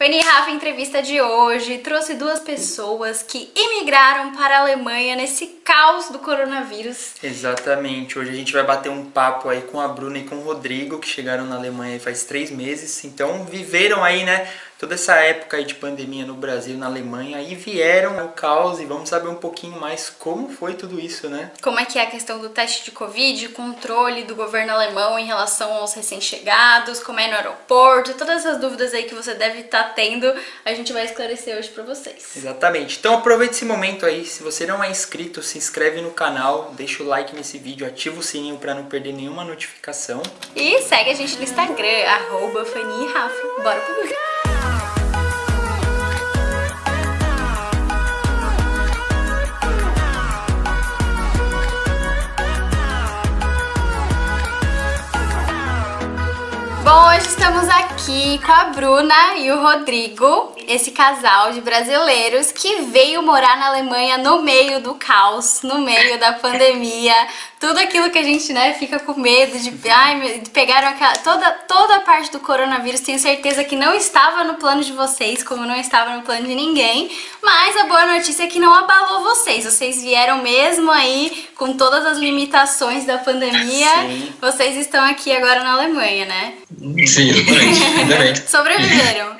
Fanny e Rafa, entrevista de hoje, trouxe duas pessoas que imigraram para a Alemanha nesse caos do coronavírus. Exatamente, hoje a gente vai bater um papo aí com a Bruna e com o Rodrigo, que chegaram na Alemanha faz 3 meses, então viveram aí, né, toda essa época aí de pandemia no Brasil, na Alemanha, e vieram ao caos e vamos saber um pouquinho mais como foi tudo isso, né? Como é que é a questão do teste de Covid, controle do governo alemão em relação aos recém-chegados, como é no aeroporto, todas essas dúvidas aí que você deve estar tendo, a gente vai esclarecer hoje pra vocês. Exatamente, então aproveite esse momento aí, se você não é inscrito, se inscreve no canal, deixa o like nesse vídeo, ativa o sininho pra não perder nenhuma notificação. E segue a gente no Instagram, @Fanny e Rafa. Bora pro vídeo. Bom, hoje estamos aqui com a Bruna e o Rodrigo, esse casal de brasileiros que veio morar na Alemanha no meio do caos, no meio da pandemia, tudo aquilo que a gente, né, fica com medo de pegaram toda a parte do coronavírus. Tenho certeza que não estava no plano de vocês, como não estava no plano de ninguém, mas a boa notícia é que não abalou vocês vieram mesmo aí com todas as limitações da pandemia. Sim. Vocês estão aqui agora na Alemanha, né? Sim, exatamente. Sobreviveram.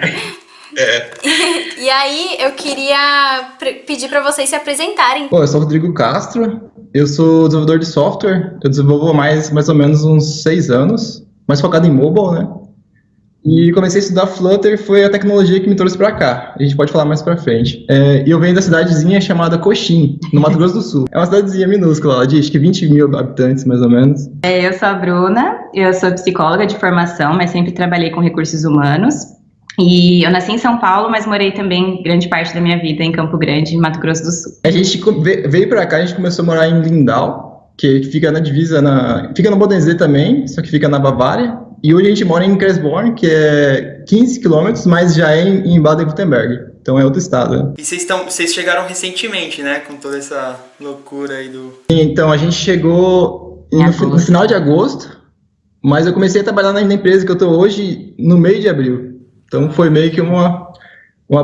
E aí, eu queria pedir pra vocês se apresentarem. Bom, eu sou o Rodrigo Castro, eu sou desenvolvedor de software, eu desenvolvo há mais ou menos uns 6 anos, mais focado em mobile, né? E comecei a estudar Flutter, foi a tecnologia que me trouxe pra cá. A gente pode falar mais pra frente. E eu venho da cidadezinha chamada Coxim, no Mato Grosso do Sul. É uma cidadezinha minúscula, ela diz que 20 mil habitantes, mais ou menos. Eu sou a Bruna, eu sou psicóloga de formação, mas sempre trabalhei com recursos humanos. E eu nasci em São Paulo, mas morei também grande parte da minha vida em Campo Grande, Mato Grosso do Sul. A gente veio pra cá, a gente começou a morar em Lindau, que fica na divisa, fica no Bodensee também, só que fica na Bavária. E hoje a gente mora em Kressborn, que é 15 quilômetros, mas já é em Baden-Württemberg. Então é outro estado. Né? E vocês chegaram recentemente, né, com toda essa loucura aí do... Então a gente chegou no final de agosto, mas eu comecei a trabalhar na empresa que eu tô hoje no meio de abril. Então foi meio que uma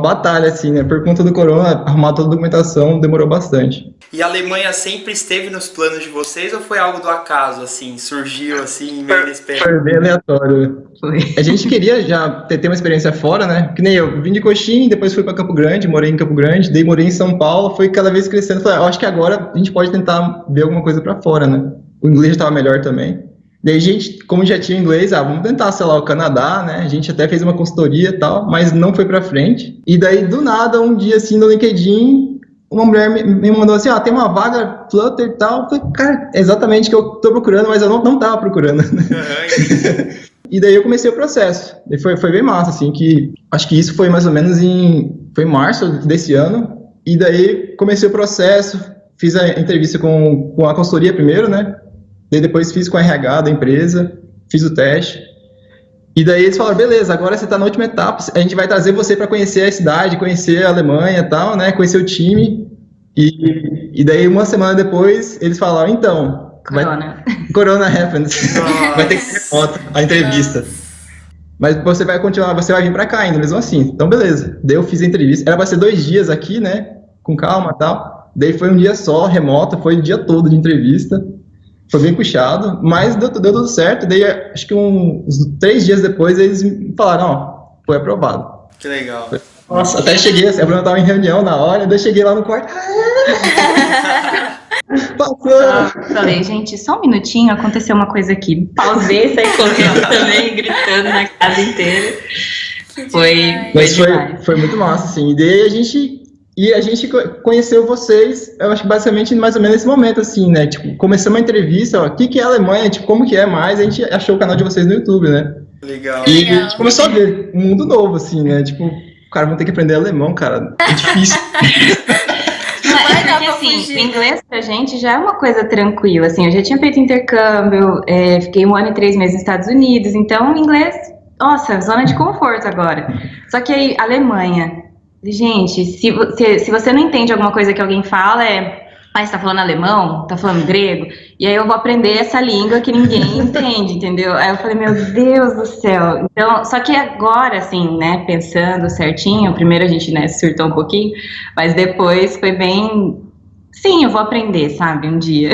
batalha, assim, né? Por conta do corona, arrumar toda a documentação demorou bastante. E a Alemanha sempre esteve nos planos de vocês ou foi algo do acaso, assim? Surgiu, assim, meio inesperado? Foi bem aleatório. A gente queria já ter uma experiência fora, né? Que nem eu vim de Coxim, depois fui para Campo Grande, morei em Campo Grande, daí morei em São Paulo, foi cada vez crescendo. Falei, eu acho que agora a gente pode tentar ver alguma coisa para fora, né? O inglês já estava melhor também. Daí a gente, como já tinha inglês, vamos tentar, sei lá, o Canadá, né? A gente até fez uma consultoria e tal, mas não foi pra frente. E daí, do nada, um dia assim, no LinkedIn, uma mulher me mandou assim, tem uma vaga Flutter e tal. Eu falei, cara, é exatamente o que eu tô procurando, mas eu não tava procurando. E daí eu comecei o processo. E foi bem massa, assim, que acho que isso foi mais ou menos foi em março desse ano. E daí comecei o processo, fiz a entrevista com a consultoria primeiro, né? Daí depois fiz com a RH da empresa, fiz o teste. E daí eles falaram, beleza, agora você está na última etapa, a gente vai trazer você para conhecer a cidade, conhecer a Alemanha e tal, né? Conhecer o time. E daí uma semana depois eles falaram, então... Corona happens. Vai ter que ser remoto a entrevista. Mas você vai continuar, você vai vir para cá ainda, mesmo assim. Então beleza. Daí eu fiz a entrevista. Era para ser 2 dias aqui, né? Com calma e tal. Daí foi um dia só, remota, foi o dia todo de entrevista. Foi bem puxado, mas deu tudo certo. Daí, acho que uns 3 dias depois, eles me falaram, foi aprovado. Que legal. Nossa, até cheguei, a Bruna estava em reunião na hora, daí eu cheguei lá no quarto. Passou! Falei, gente, só um minutinho, aconteceu uma coisa aqui. Pausei, saí correndo também, gritando na casa inteira. Foi muito massa, assim. E daí a gente conheceu vocês, eu acho que basicamente mais ou menos nesse momento, assim, né? Tipo, começamos a entrevista, o que é a Alemanha, tipo, como que é mais, a gente achou o canal de vocês no YouTube, né? Legal. E a gente começou a ver um mundo novo, assim, né? Tipo, cara, vamos ter que aprender alemão, cara, é difícil. Porque, assim, o inglês pra gente já é uma coisa tranquila, assim, eu já tinha feito intercâmbio, fiquei 1 ano e 3 meses nos Estados Unidos, então, inglês, nossa, zona de conforto agora. Só que aí, Alemanha... Gente, se você não entende alguma coisa que alguém fala, Ah, você tá falando alemão? Tá falando grego? E aí eu vou aprender essa língua que ninguém entende, entendeu? Aí eu falei, meu Deus do céu. Então, só que agora, assim, né, pensando certinho, primeiro a gente, né, surtou um pouquinho, mas depois foi bem... Sim, eu vou aprender, sabe, um dia.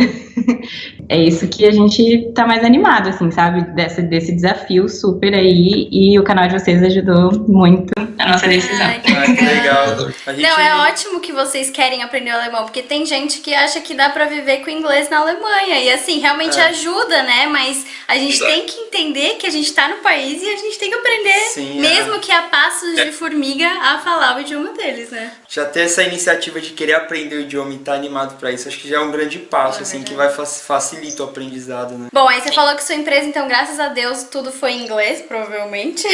É isso que a gente tá mais animado, assim, sabe, desse desafio super aí, e o canal de vocês ajudou muito a nossa decisão. Ai, que Que legal. A gente... Não, é ótimo que vocês querem aprender o alemão, porque tem gente que acha que dá pra viver com inglês na Alemanha, e assim, realmente ajuda, né, mas a gente tem que entender que a gente tá no país e a gente tem que aprender, Sim, mesmo que a passos de formiga, a falar o idioma deles, né. Já ter essa iniciativa de querer aprender o idioma e estar animado pra isso, acho que já é um grande passo, assim, que vai facilita o aprendizado, né? Bom, aí você falou que sua empresa, então, graças a Deus, tudo foi em inglês, provavelmente.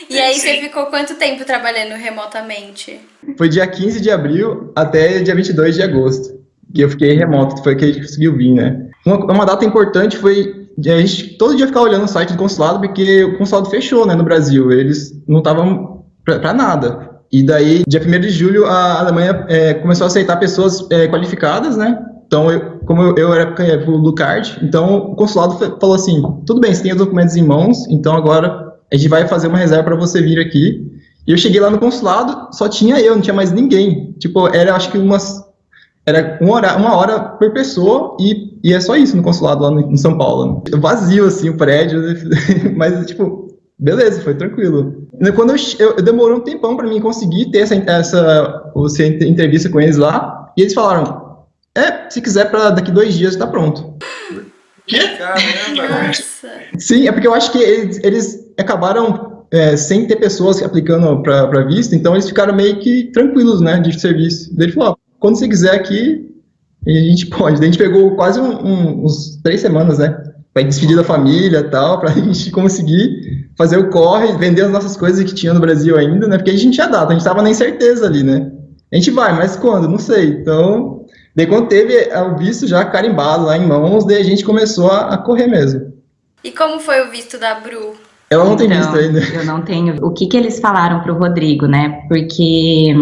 E aí você ficou quanto tempo trabalhando remotamente? Foi dia 15 de abril até dia 22 de agosto, que eu fiquei remoto, foi que a gente conseguiu vir, né? Uma data importante foi a gente todo dia ficar olhando o site do consulado, porque o consulado fechou, né, no Brasil, eles não estavam pra nada. E daí, dia 1º de julho, a Alemanha começou a aceitar pessoas qualificadas, né? Então, como eu era pro Blue Card, então o consulado falou assim, tudo bem, você tem os documentos em mãos, então agora a gente vai fazer uma reserva para você vir aqui. E eu cheguei lá no consulado, só tinha eu, não tinha mais ninguém. Tipo, era acho que era uma hora por pessoa e é só isso no consulado lá em São Paulo. Né? Vazio, assim, o prédio, mas, tipo, beleza, foi tranquilo. Quando eu demorou um tempão para mim conseguir ter essa entrevista com eles lá, e eles falaram, se quiser, para daqui 2 dias tá pronto. Caramba! Nossa! Sim, é porque eu acho que eles acabaram sem ter pessoas aplicando para visto, então eles ficaram meio que tranquilos, né, de serviço. Daí ele falou, quando você quiser aqui, a gente pode. Daí a gente pegou quase uns 3 semanas, né, para despedir da família e tal, pra gente conseguir fazer o corre, vender as nossas coisas que tinha no Brasil ainda, né, porque a gente tinha data, a gente tava na incerteza ali, né. A gente vai, mas quando? Não sei. Então... Daí quando teve o visto já carimbado lá em mãos, daí a gente começou a correr mesmo. E como foi o visto da Bru? Ela não tem visto ainda. Eu não tenho. O que eles falaram pro Rodrigo, né? Porque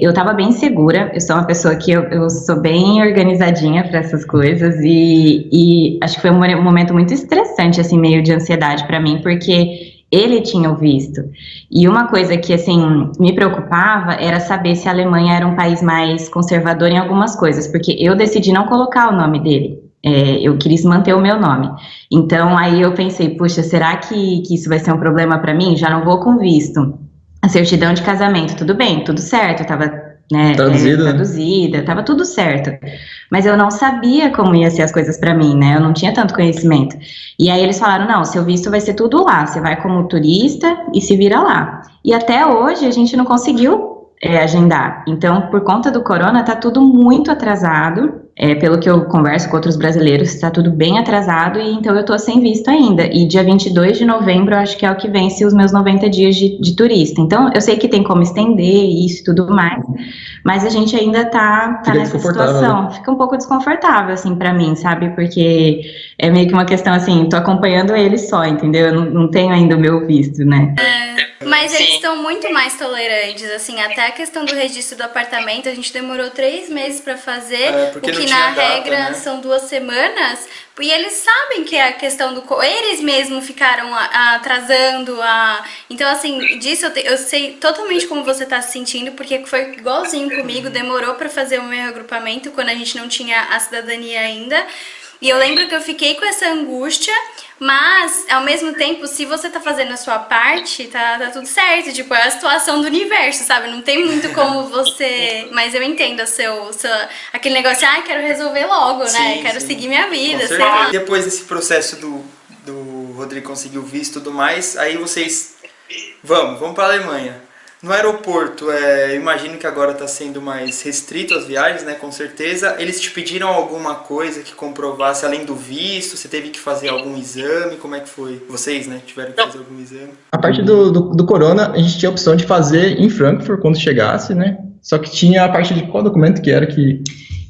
eu tava bem segura, eu sou uma pessoa que eu sou bem organizadinha para essas coisas e acho que foi um momento muito estressante, assim, meio de ansiedade para mim, porque ele tinha o visto. E uma coisa que, assim, me preocupava era saber se a Alemanha era um país mais conservador em algumas coisas, porque eu decidi não colocar o nome dele. Eu quis manter o meu nome. Então, aí eu pensei, puxa, será que isso vai ser um problema para mim? Já não vou com visto. A certidão de casamento, tudo bem, tudo certo, tava... Né, traduzida, tava tudo certo, mas eu não sabia como ia ser as coisas para mim, né, eu não tinha tanto conhecimento, e aí eles falaram, não, seu visto vai ser tudo lá, você vai como turista e se vira lá, e até hoje a gente não conseguiu agendar, então por conta do corona tá tudo muito atrasado, pelo que eu converso com outros brasileiros, tá tudo bem atrasado, e então eu tô sem visto ainda, e dia 22 de novembro eu acho que é o que vence os meus 90 dias de turista, então eu sei que tem como estender isso e tudo mais, mas a gente ainda tá nessa situação, fica um pouco desconfortável, assim, pra mim, sabe, porque é meio que uma questão, assim, tô acompanhando eles só, entendeu, eu não tenho ainda o meu visto, né. Mas eles estão muito mais tolerantes, assim, até a questão do registro do apartamento, a gente demorou 3 meses pra fazer, o que na regra, né, são 2 semanas, e eles sabem que a questão do... Eles mesmos ficaram atrasando Então, assim, disso eu sei totalmente como você tá se sentindo, porque foi igualzinho comigo, demorou pra fazer o meu agrupamento quando a gente não tinha a cidadania ainda, e eu lembro que eu fiquei com essa angústia, mas, ao mesmo tempo, se você tá fazendo a sua parte, tá tudo certo. Tipo, é a situação do universo, sabe? Não tem muito como você... Mas eu entendo aquele negócio, quero resolver logo, né? Quero seguir minha vida, sei lá. Depois desse processo do Rodrigo conseguir o visto e tudo mais, aí vocês... Vamos pra Alemanha. No aeroporto, eu imagino que agora está sendo mais restrito as viagens, né, com certeza. Eles te pediram alguma coisa que comprovasse, além do visto? Você teve que fazer algum exame? Como é que foi? Vocês, né, tiveram que fazer algum exame? A parte do corona, a gente tinha a opção de fazer em Frankfurt quando chegasse, né? Só que tinha a parte de qual documento que era que...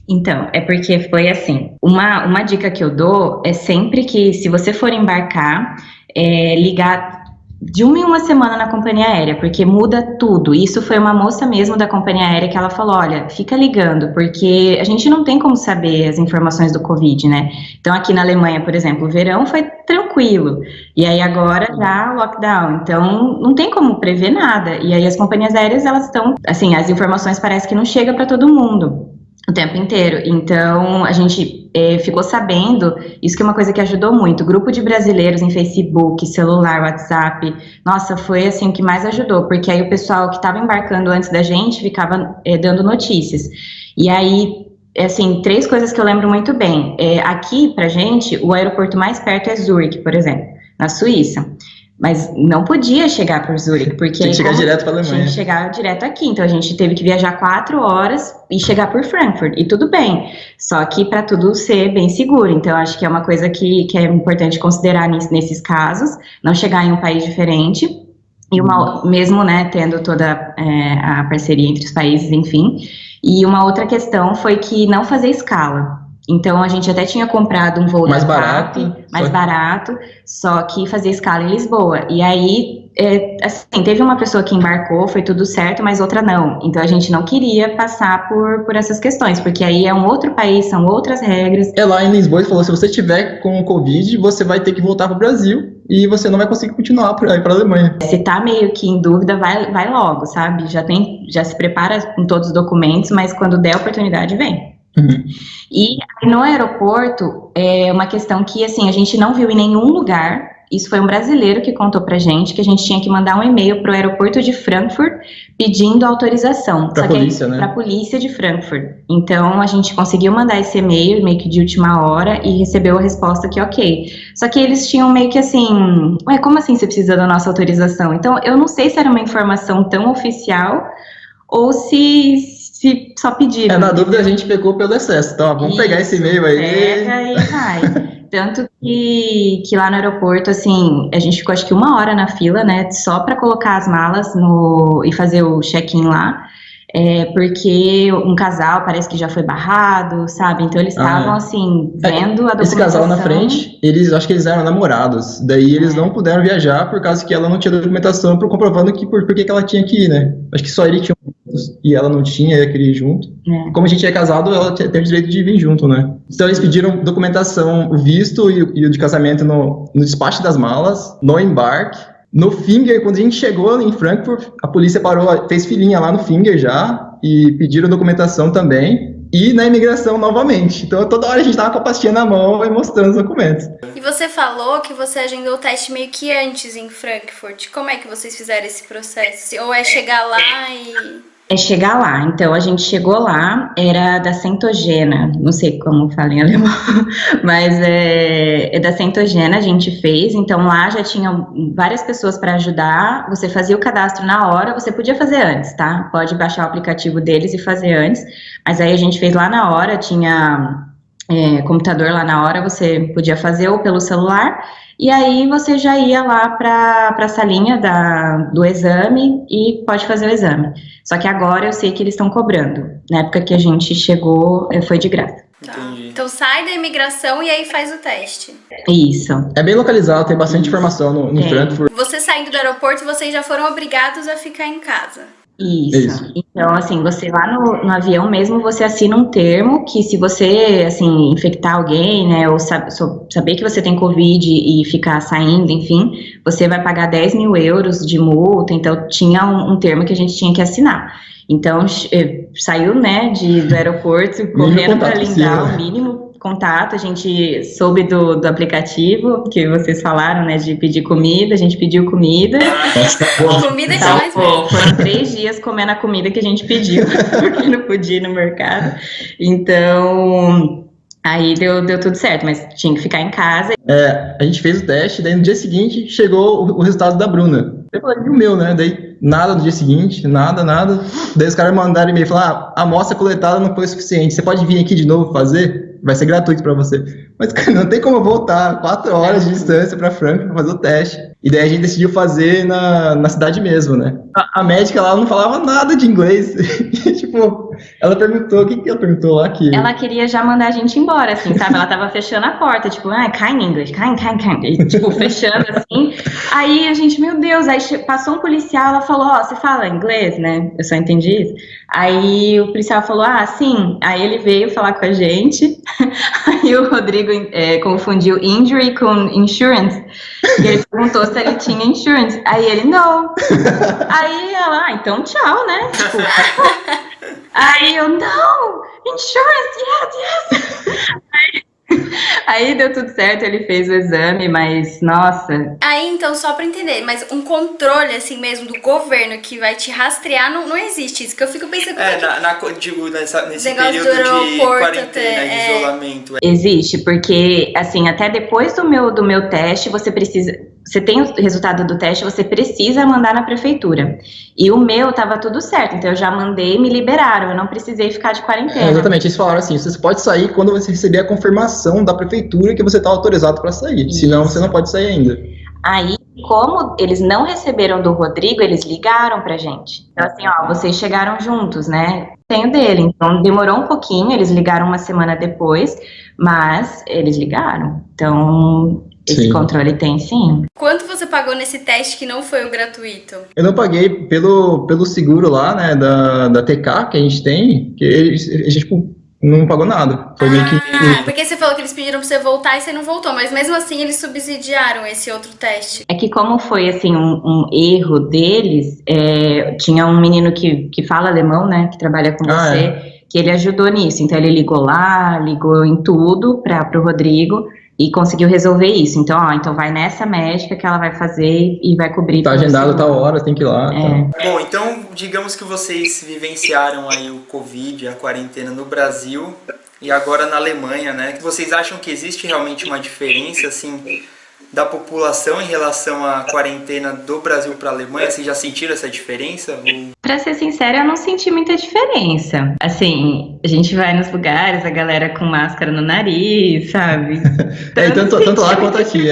Então, é porque foi assim, uma dica que eu dou é sempre que, se você for embarcar, ligar de uma em uma semana na companhia aérea, porque muda tudo. Isso foi uma moça mesmo da companhia aérea que ela falou, olha, fica ligando, porque a gente não tem como saber as informações do Covid, né? Então aqui na Alemanha, por exemplo, o verão foi tranquilo, e aí agora já lockdown, então não tem como prever nada, e aí as companhias aéreas, elas estão, assim, as informações parece que não chegam para todo mundo o tempo inteiro, então a gente ficou sabendo, isso que é uma coisa que ajudou muito, grupo de brasileiros em Facebook, celular, WhatsApp, nossa, foi assim o que mais ajudou, porque aí o pessoal que estava embarcando antes da gente ficava dando notícias, e aí, assim, 3 coisas que eu lembro muito bem, aqui pra gente, o aeroporto mais perto é Zurique, por exemplo, na Suíça, mas não podia chegar por Zurique, porque tinha que chegar direto para a Alemanha. Tinha que chegar direto aqui, então a gente teve que viajar 4 horas e chegar por Frankfurt, e tudo bem, só que para tudo ser bem seguro, então acho que é uma coisa que é importante considerar nesses casos, não chegar em um país diferente, e mesmo, né, tendo toda a parceria entre os países, enfim, e uma outra questão foi que não fazer escala. Então a gente até tinha comprado um voo mais da barato, TAP, mais barato, só que fazia escala em Lisboa. E aí, assim, teve uma pessoa que embarcou, foi tudo certo, mas outra não. Então a gente não queria passar por essas questões, porque aí é um outro país, são outras regras. Lá em Lisboa ele falou, se você tiver com o Covid, você vai ter que voltar para o Brasil e você não vai conseguir continuar para a Alemanha. Se tá meio que em dúvida, vai logo, sabe? Já se prepara com todos os documentos, mas quando der a oportunidade, vem. Uhum. E no aeroporto, é uma questão que, assim, a gente não viu em nenhum lugar, isso foi um brasileiro que contou pra gente, que a gente tinha que mandar um e-mail pro aeroporto de Frankfurt pedindo autorização. Pra polícia, né? Pra polícia de Frankfurt. Então, a gente conseguiu mandar esse e-mail, meio que de última hora, e recebeu a resposta que ok. Só que eles tinham meio que assim, ué, como assim você precisa da nossa autorização? Então, eu não sei se era uma informação tão oficial, ou se só pediram. Na dúvida a gente pegou pelo excesso, então vamos pegar esse e-mail aí. Pega e vai. Tanto que lá no aeroporto, assim, a gente ficou acho que 1 hora na fila, né, só para colocar as malas e fazer o check-in lá, porque um casal parece que já foi barrado, sabe? Então eles estavam, assim, vendo a documentação. Esse casal na frente, acho que eles eram namorados, daí eles não puderam viajar por causa que ela não tinha documentação comprovando por que ela tinha que ir, né? Acho que só ele tinha e ela não tinha, ia querer ir junto. Como a gente é casado, ela tem o direito de vir junto, né? Então eles pediram documentação, o visto e o de casamento no despacho das malas, no embarque. No Finger, quando a gente chegou em Frankfurt, a polícia parou, fez filinha lá no Finger já, e pediram documentação também, e na imigração novamente. Então toda hora a gente tava com a pastinha na mão e mostrando os documentos. E você falou que você agendou o teste meio que antes em Frankfurt. Como é que vocês fizeram esse processo? Ou é chegar lá e... É chegar lá, então a gente chegou lá, era da Centogena, não sei como fala em alemão, mas é da Centogena, a gente fez, então lá já tinha várias pessoas para ajudar, você fazia o cadastro na hora, você podia fazer antes, tá? Pode baixar o aplicativo deles e fazer antes, mas aí a gente fez lá na hora, tinha computador lá na hora, você podia fazer ou pelo celular, e aí você já ia lá para a salinha do exame e pode fazer o exame. Só que agora eu sei que eles estão cobrando. Na época que a gente chegou, foi de graça. Tá. Então sai da imigração e aí faz o teste. Isso. É bem localizado, tem bastante informação no Frankfurt. Você saindo do aeroporto, vocês já foram obrigados a ficar em casa. Isso. Então, assim, você lá no avião mesmo, você assina um termo que se você, assim, infectar alguém, né, ou saber que você tem Covid e ficar saindo, enfim, você vai pagar 10 mil euros de multa, então tinha um termo que a gente tinha que assinar. Então, saiu, né, do aeroporto, correndo para lindar o mínimo contato, a gente soube do aplicativo que vocês falaram, né, de pedir comida, a gente pediu comida. Comida que é mais bom. Foram 3 dias comendo a comida que a gente pediu, porque não podia ir no mercado. Então, aí deu tudo certo, mas tinha que ficar em casa. A gente fez o teste, daí no dia seguinte chegou o resultado da Bruna. Eu falei, e o meu, né? Daí nada no dia seguinte, nada. Daí os caras mandaram e-mail e falaram, a amostra coletada não foi suficiente, você pode vir aqui de novo fazer? Vai ser gratuito pra você. Mas, cara, não tem como eu voltar 4 horas de distância pra Frankfurt pra fazer o teste. E daí a gente decidiu fazer na cidade mesmo, né? A médica lá não falava nada de inglês. E, tipo, ela perguntou, o que ela perguntou lá? Ela queria já mandar a gente embora, assim, sabe? Ela tava fechando a porta, tipo, kind English, kind. E, tipo, fechando, assim. Aí a gente, meu Deus, aí passou um policial, ela falou, você fala inglês, né? Eu só entendi isso. Aí o policial falou, sim. Aí ele veio falar com a gente. Aí o Rodrigo confundiu injury com insurance. E ele perguntou se ele tinha insurance. Aí ele, não. Aí ela, então tchau, né? Tipo, aí eu, não, insurance, yes. Aí deu tudo certo, ele fez o exame, mas, nossa. Aí, então, só pra entender, mas um controle, assim mesmo, do governo que vai te rastrear, não existe isso, que eu fico pensando... Digo, nesse negócio período do de quarentena, de isolamento. Existe, porque, assim, até depois do meu teste, você tem o resultado do teste, você precisa mandar na prefeitura. E o meu tava tudo certo, então eu já mandei e me liberaram, eu não precisei ficar de quarentena. Exatamente, eles falaram assim, você pode sair quando você receber a confirmação da prefeitura que você está autorizado para sair, senão você não pode sair ainda. Aí, como eles não receberam do Rodrigo, eles ligaram pra gente. Então, assim, vocês chegaram juntos, né? Tenho dele, então demorou um pouquinho, eles ligaram uma semana depois, mas eles ligaram. Então... Esse controle tem, sim. Quanto você pagou nesse teste que não foi o gratuito? Eu não paguei pelo seguro lá, né, da TK que a gente tem, que a gente, tipo, não pagou nada. Foi meio que... porque você falou que eles pediram pra você voltar e você não voltou, mas mesmo assim eles subsidiaram esse outro teste. É que como foi, assim, um erro deles, tinha um menino que fala alemão, né, que trabalha com você, que ele ajudou nisso. Então ele ligou em tudo pro Rodrigo, e conseguiu resolver isso. Então, então vai nessa médica que ela vai fazer e vai cobrir. Tá agendado tal hora, tem que ir lá. Tá. Bom, então, digamos que vocês vivenciaram aí o Covid, a quarentena no Brasil e agora na Alemanha, né? Vocês acham que existe realmente uma diferença, assim, da população em relação à quarentena do Brasil para a Alemanha? Vocês já sentiram essa diferença? Pra ser sincera, eu não senti muita diferença. Assim, a gente vai nos lugares, a galera com máscara no nariz, sabe? Tanto lá quanto aqui,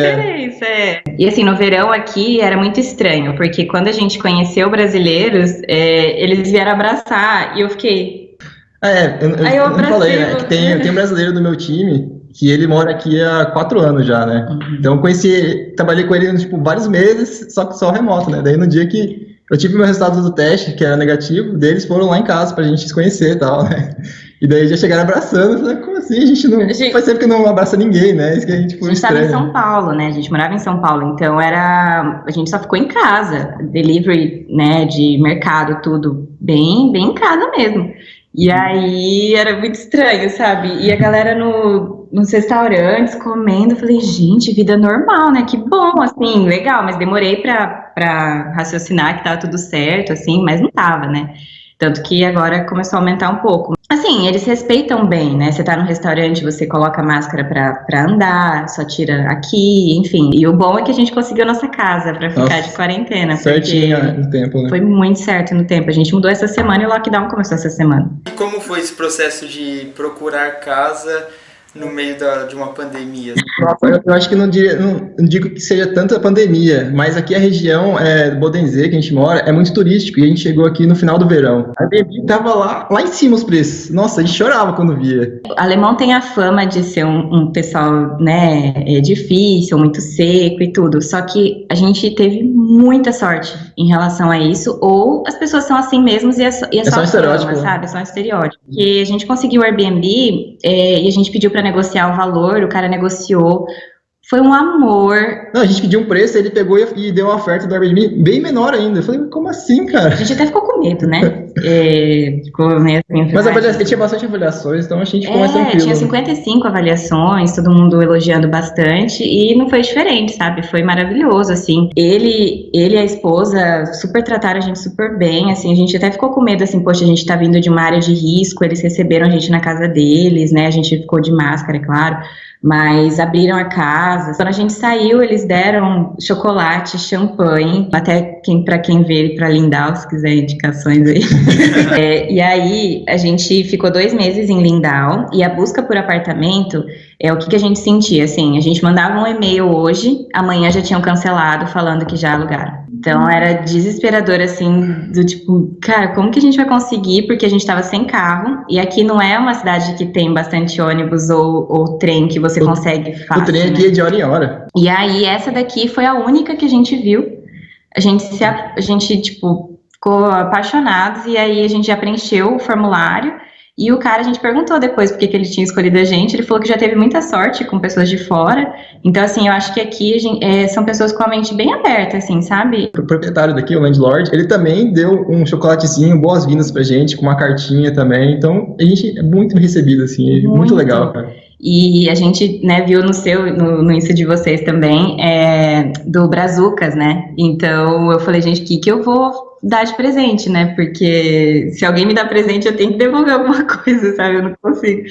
E assim, no verão aqui era muito estranho, porque quando a gente conheceu brasileiros, eles vieram abraçar e eu fiquei... eu falei, né? Que tem um brasileiro do meu time que ele mora aqui há 4 anos já, né? Uhum. Então eu trabalhei com ele, tipo, vários meses, só remoto, né? Daí no dia que eu tive meu resultado do teste, que era negativo, deles foram lá em casa pra gente se conhecer e tal, né? E daí já chegaram abraçando, eu falei, como assim? A gente não... Faz tempo que não abraça ninguém, né? Isso que a gente foi estranho. A gente estava em São Paulo, né? A gente morava em São Paulo, então a gente só ficou em casa, delivery, né, de mercado, tudo bem em casa mesmo. E aí era muito estranho, sabe? E a galera nos restaurantes comendo, eu falei, gente, vida normal, né? Que bom, assim, legal, mas demorei pra raciocinar que tava tudo certo, assim, mas não tava, né? Tanto que agora começou a aumentar um pouco. Assim, eles respeitam bem, né? Você tá no restaurante, você coloca a máscara pra andar, só tira aqui, enfim. E o bom é que a gente conseguiu nossa casa pra ficar de quarentena. Certinho no tempo, né? Foi muito certo no tempo. A gente mudou essa semana e o lockdown começou essa semana. E como foi esse processo de procurar casa no meio de uma pandemia? Eu acho que não digo que seja tanto a pandemia, mas aqui a região do Bodensee, que a gente mora, é muito turístico e a gente chegou aqui no final do verão. A Airbnb tava lá em cima os preços. Nossa, a gente chorava quando via. O alemão tem a fama de ser um pessoal, né, difícil, muito seco e tudo, só que a gente teve muita sorte em relação a isso, ou as pessoas são assim mesmo e é só um estereótipo, sabe? É só um estereótipo. Porque a gente conseguiu o Airbnb e a gente pediu pra negociar o valor, o cara negociou, foi um amor. Não, a gente pediu um preço, ele pegou e deu uma oferta do Airbnb bem menor ainda. Eu falei, como assim, cara? A gente até ficou com medo, né? Ficou meio assim. Mas tinha bastante avaliações, então a gente ficou mais tranquilo. Tinha 55 avaliações, todo mundo elogiando bastante, e não foi diferente, sabe? Foi maravilhoso, assim. Ele e a esposa super trataram a gente super bem, assim, a gente até ficou com medo, assim, poxa, a gente tá vindo de uma área de risco, eles receberam a gente na casa deles, né? A gente ficou de máscara, é claro. mas abriram a casa. Quando a gente saiu, eles deram chocolate, champanhe, até para quem veio para Lindau, se quiser indicações aí. E aí, a gente ficou 2 meses em Lindau, e a busca por apartamento é o que a gente sentia, assim, a gente mandava um e-mail hoje, amanhã já tinham cancelado, falando que já alugaram. Então, era desesperador, assim, do tipo, cara, como que a gente vai conseguir? Porque a gente tava sem carro, e aqui não é uma cidade que tem bastante ônibus ou trem que você consegue fácil. O trem aqui é de hora em hora. E aí, essa daqui foi a única que a gente viu. A gente tipo, ficou apaixonados, e aí a gente já preencheu o formulário. E o cara, a gente perguntou depois por que ele tinha escolhido a gente, ele falou que já teve muita sorte com pessoas de fora. Então, assim, eu acho que aqui são pessoas com a mente bem aberta, assim, sabe? O proprietário daqui, o landlord, ele também deu um chocolatezinho, boas-vindas pra gente, com uma cartinha também. Então, a gente é muito recebido, assim, muito legal, cara. E a gente, né, viu no Insta de vocês também, do Brazucas, né? Então, eu falei, gente, o que eu vou dar de presente, né? Porque se alguém me dá presente, eu tenho que devolver alguma coisa, sabe? Eu não consigo.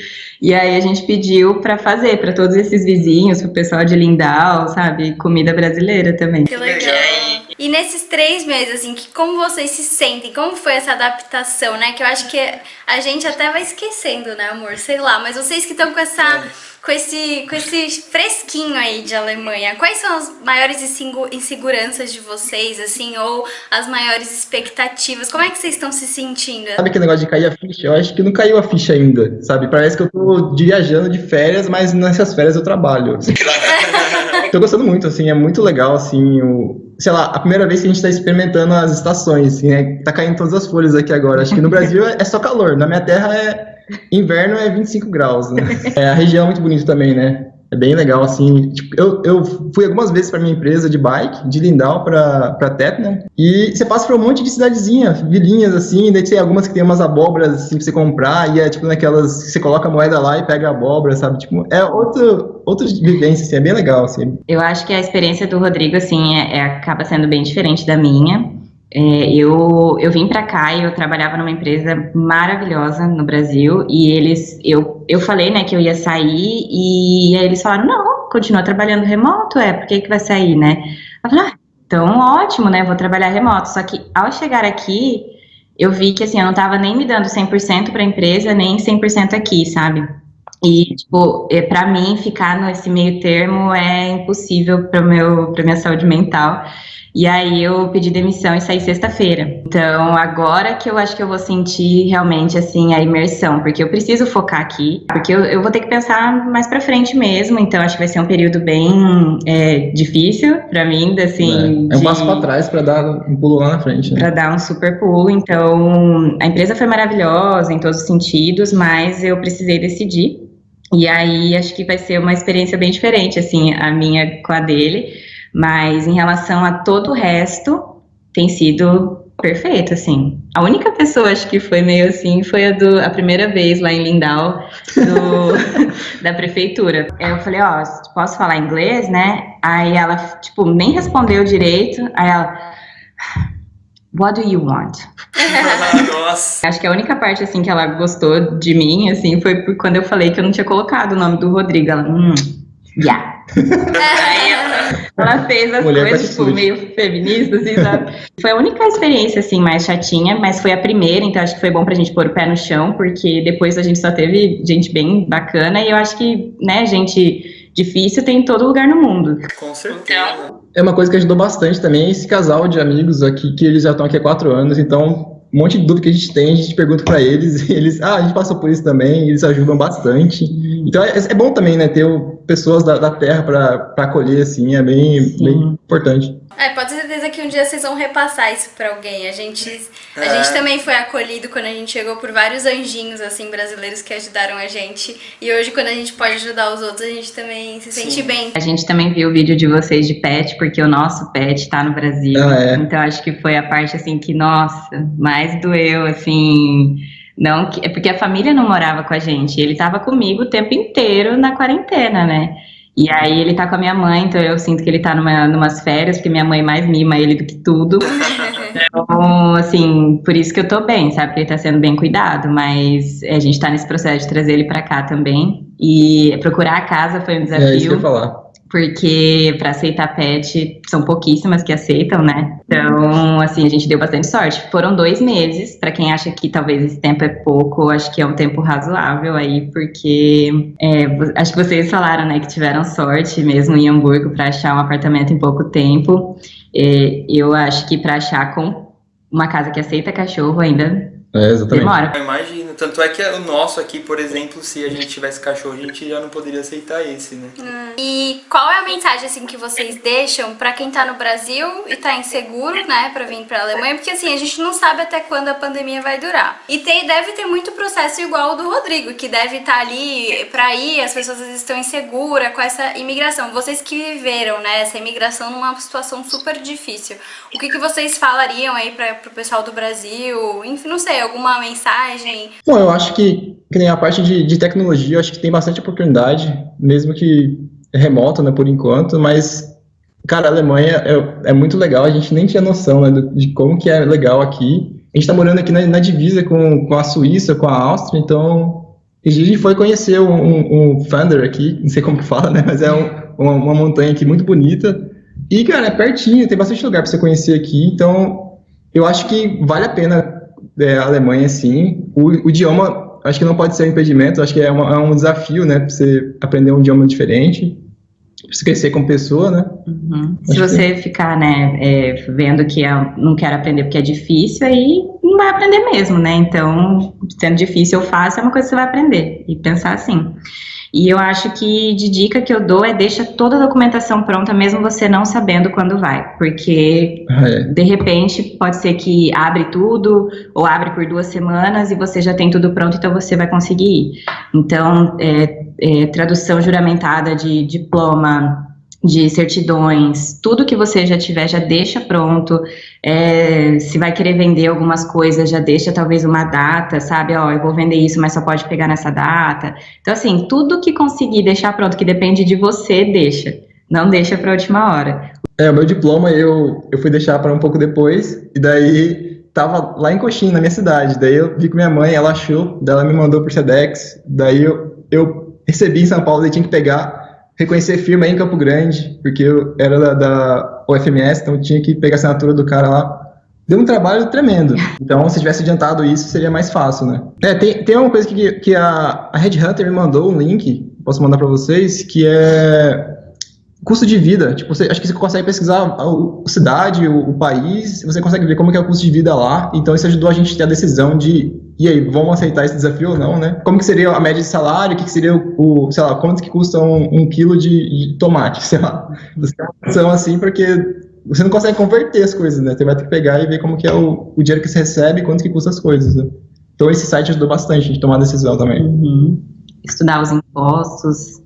E aí a gente pediu pra fazer pra todos esses vizinhos, pro pessoal de Lindau, sabe? Comida brasileira também. Que legal. E nesses 3 meses, assim, como vocês se sentem? Como foi essa adaptação, né? Que eu acho que a gente até vai esquecendo, né, amor? Sei lá, mas vocês que estão com esse fresquinho aí de Alemanha, quais são as maiores inseguranças de vocês, assim, ou as maiores expectativas? Como é que vocês estão se sentindo? Sabe aquele negócio de cair a ficha? Eu acho que não caiu a ficha ainda, sabe? Parece que eu tô viajando de férias, mas nessas férias eu trabalho. Tô gostando muito, assim, é muito legal, assim, sei lá, a primeira vez que a gente tá experimentando as estações, assim, né? Tá caindo todas as folhas aqui agora. Acho que no Brasil é só calor, na minha terra inverno é 25 graus, né? A região é muito bonita também, né? É bem legal, assim. Tipo, eu fui algumas vezes para minha empresa de bike, de Lindau para Tettnang, e você passa por um monte de cidadezinha, vilinhas, assim, daí tem algumas que tem umas abóboras, assim, pra você comprar, e é tipo naquelas que você coloca a moeda lá e pega a abóbora, sabe? Tipo, é outra vivência, assim, é bem legal, assim. Eu acho que a experiência do Rodrigo, assim, acaba sendo bem diferente da minha. Eu vim pra cá e eu trabalhava numa empresa maravilhosa no Brasil, e eu falei, né, que eu ia sair, e aí eles falaram, não, continua trabalhando remoto, por que vai sair, né? Eu falei, então ótimo, né, vou trabalhar remoto. Só que ao chegar aqui, eu vi que, assim, eu não tava nem me dando 100% pra empresa, nem 100% aqui, sabe? E, tipo, pra mim, ficar nesse meio termo é impossível pra minha saúde mental. E aí eu pedi demissão e saí sexta-feira. Então, agora que eu acho que eu vou sentir realmente, assim, a imersão, porque eu preciso focar aqui, porque eu vou ter que pensar mais pra frente mesmo, então acho que vai ser um período bem difícil pra mim, assim... É um passo pra trás pra dar um pulo lá na frente, né? Pra dar um super pulo. Então, a empresa foi maravilhosa em todos os sentidos, mas eu precisei decidir. E aí, acho que vai ser uma experiência bem diferente, assim, a minha com a dele. Mas em relação a todo o resto, tem sido perfeito, assim. A única pessoa, acho que foi meio assim, foi a primeira vez lá em Lindau, da prefeitura. Eu falei, posso falar inglês, né? Aí ela, tipo, nem respondeu direito. Aí ela, what do you want? Nossa. Acho que a única parte, assim, que ela gostou de mim, assim, foi quando eu falei que eu não tinha colocado o nome do Rodrigo. Ela, yeah. Aí ela fez as coisas, tipo, meio feminista, assim, sabe? Foi a única experiência, assim, mais chatinha, mas foi a primeira, então acho que foi bom pra gente pôr o pé no chão, porque depois a gente só teve gente bem bacana, e eu acho que, né, gente difícil tem em todo lugar no mundo. Com certeza. É uma coisa que ajudou bastante também, esse casal de amigos aqui, que eles já estão aqui há 4 anos, então... Um monte de dúvida que a gente tem, a gente pergunta pra eles, e eles, a gente passou por isso também, e eles ajudam bastante. Então é bom também, né, ter pessoas da terra pra acolher, assim, é bem importante. Pode ter certeza que um dia vocês vão repassar isso pra alguém. A gente também foi acolhido quando a gente chegou por vários anjinhos, assim, brasileiros que ajudaram a gente. E hoje, quando a gente pode ajudar os outros, a gente também se sente bem. A gente também viu o vídeo de vocês de pet, porque o nosso pet tá no Brasil. Então, acho que foi a parte, assim, que, nossa, mais doeu, assim... Não, é porque a família não morava com a gente. Ele tava comigo o tempo inteiro na quarentena, né? E aí ele tá com a minha mãe, então eu sinto que ele tá numas férias, porque minha mãe mais mima ele do que tudo. Então, assim, por isso que eu tô bem, sabe? Porque ele tá sendo bem cuidado, mas a gente tá nesse processo de trazer ele pra cá também. E procurar a casa foi um É isso que eu ia desafio, falar. porque para aceitar pet são pouquíssimas que aceitam, né? Então, assim, a gente deu bastante sorte. Foram 2 meses, para quem acha que talvez esse tempo é pouco, eu acho que é um tempo razoável aí, porque acho que vocês falaram, né, que tiveram sorte mesmo em Hamburgo para achar um apartamento em pouco tempo. Eu acho que para achar com uma casa que aceita cachorro ainda Exatamente. demora. Eu imagino. Tanto é que o nosso aqui, por exemplo, se a gente tivesse cachorro, a gente já não poderia aceitar esse, né? E qual é a mensagem assim que vocês deixam pra quem tá no Brasil e tá inseguro, né, pra vir pra Alemanha? Porque assim, a gente não sabe até quando a pandemia vai durar. E deve ter muito processo igual o do Rodrigo, que deve estar ali pra ir, as pessoas às vezes estão inseguras com essa imigração. Vocês que viveram, né, essa imigração numa situação super difícil. O que vocês falariam aí pro pessoal do Brasil? Enfim, não sei, alguma mensagem? Bom, eu acho que nem a parte de tecnologia, eu acho que tem bastante oportunidade, mesmo que remota, né, por enquanto, mas, cara, a Alemanha é muito legal, a gente nem tinha noção, né, de como que é legal aqui. A gente tá morando aqui na divisa com a Suíça, com a Áustria, então a gente foi conhecer um Thunder aqui, não sei como que fala, né, mas é uma montanha aqui muito bonita, e, cara, é pertinho, tem bastante lugar para você conhecer aqui, então eu acho que vale a pena a Alemanha, sim. O idioma, acho que não pode ser um impedimento, acho que é um desafio, né, para você aprender um idioma diferente, para você crescer como pessoa, né. Uhum. Se você ficar, né, vendo que não quero aprender porque é difícil, aí não vai aprender mesmo, né? Então, sendo difícil ou fácil, é uma coisa que você vai aprender. E pensar assim. E eu acho que de dica que eu dou é deixa toda a documentação pronta, mesmo você não sabendo quando vai. Porque, de repente, pode ser que abre tudo, ou abre por 2 semanas e você já tem tudo pronto, então você vai conseguir ir. Então, tradução juramentada de diploma, de certidões, tudo que você já tiver, já deixa pronto. Se vai querer vender algumas coisas, já deixa talvez uma data, sabe? Ó, eu vou vender isso, mas só pode pegar nessa data. Então, assim, tudo que conseguir deixar pronto, que depende de você, deixa. Não deixa para a última hora. O meu diploma eu fui deixar para um pouco depois, e daí tava lá em Coxim, na minha cidade. Daí eu vi com minha mãe, ela achou, daí ela me mandou por Sedex, daí eu recebi em São Paulo, daí tinha que pegar, reconhecer firma aí em Campo Grande, porque eu era da UFMS, então eu tinha que pegar a assinatura do cara lá. Deu um trabalho tremendo. Então, se tivesse adiantado isso, seria mais fácil, né? Tem uma coisa que a Red Hunter me mandou, um link, posso mandar para vocês, que é custo de vida. Tipo, acho que você consegue pesquisar a cidade, o país, você consegue ver como que é o custo de vida lá. Então, isso ajudou a gente a ter a decisão de, e aí, vamos aceitar esse desafio ou não, né? Como que seria a média de salário, o que seria sei lá, quanto que custa um quilo de tomate, sei lá. São assim, porque você não consegue converter as coisas, né? Você vai ter que pegar e ver como que é o dinheiro que você recebe e quanto que custa as coisas, né? Então, esse site ajudou bastante a gente tomar a decisão também. Uhum. Estudar os impostos.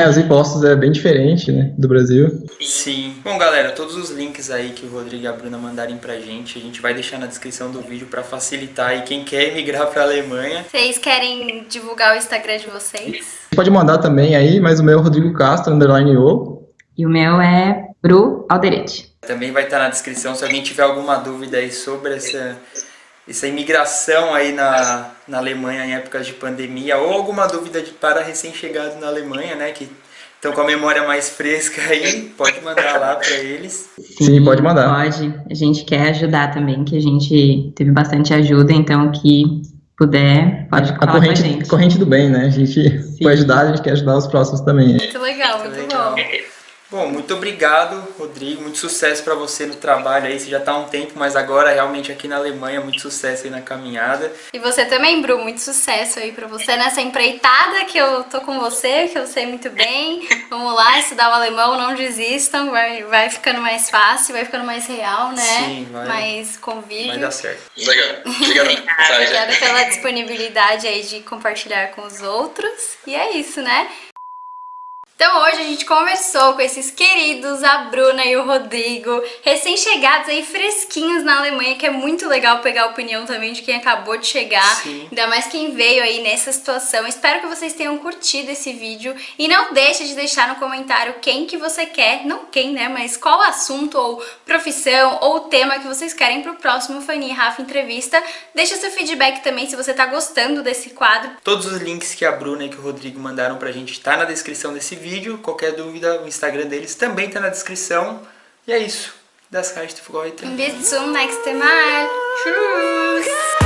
Os impostos é bem diferente, né, do Brasil. Sim. Bom, galera, todos os links aí que o Rodrigo e a Bruna mandarem pra gente, a gente vai deixar na descrição do vídeo pra facilitar aí quem quer emigrar pra Alemanha. Vocês querem divulgar o Instagram de vocês? Pode mandar também aí, mas o meu é Rodrigo Castro, _o. E o meu é Bru Alderete. Também vai estar na descrição se alguém tiver alguma dúvida aí sobre essa imigração aí na Alemanha em épocas de pandemia, ou alguma dúvida para recém-chegados na Alemanha, né, que estão com a memória mais fresca aí, pode mandar lá para eles. Sim, pode mandar. Pode. A gente quer ajudar também, que a gente teve bastante ajuda, então que puder, pode falar com a gente. Corrente do bem, né? A gente foi ajudar, a gente quer ajudar os próximos também. Muito legal, muito bom. Bom, muito obrigado, Rodrigo. Muito sucesso para você no trabalho aí. Você já está há um tempo, mas agora realmente aqui na Alemanha, muito sucesso aí na caminhada. E você também, Bru, muito sucesso aí para você nessa empreitada que eu tô com você, que eu sei muito bem. Vamos lá, estudar o alemão, não desistam, vai ficando mais fácil, vai ficando mais real, né? Sim, vai. Mais convívio. Vai dar certo. Legal. Obrigado. Obrigada pela disponibilidade aí de compartilhar com os outros. E é isso, né? Então hoje a gente conversou com esses queridos, a Bruna e o Rodrigo, recém-chegados aí, fresquinhos na Alemanha, que é muito legal pegar a opinião também de quem acabou de chegar, Sim. ainda mais quem veio aí nessa situação. Espero que vocês tenham curtido esse vídeo e não deixe de deixar no comentário quem que você quer, não quem, né, mas qual assunto ou profissão ou tema que vocês querem pro próximo Fanny e Rafa Entrevista. Deixa seu feedback também se você tá gostando desse quadro. Todos os links que a Bruna e que o Rodrigo mandaram pra gente tá na descrição desse vídeo. Qualquer dúvida, o Instagram deles também tá na descrição. E é isso. Das Reicht für heute. Bis zum nächsten Mal. Tschüss.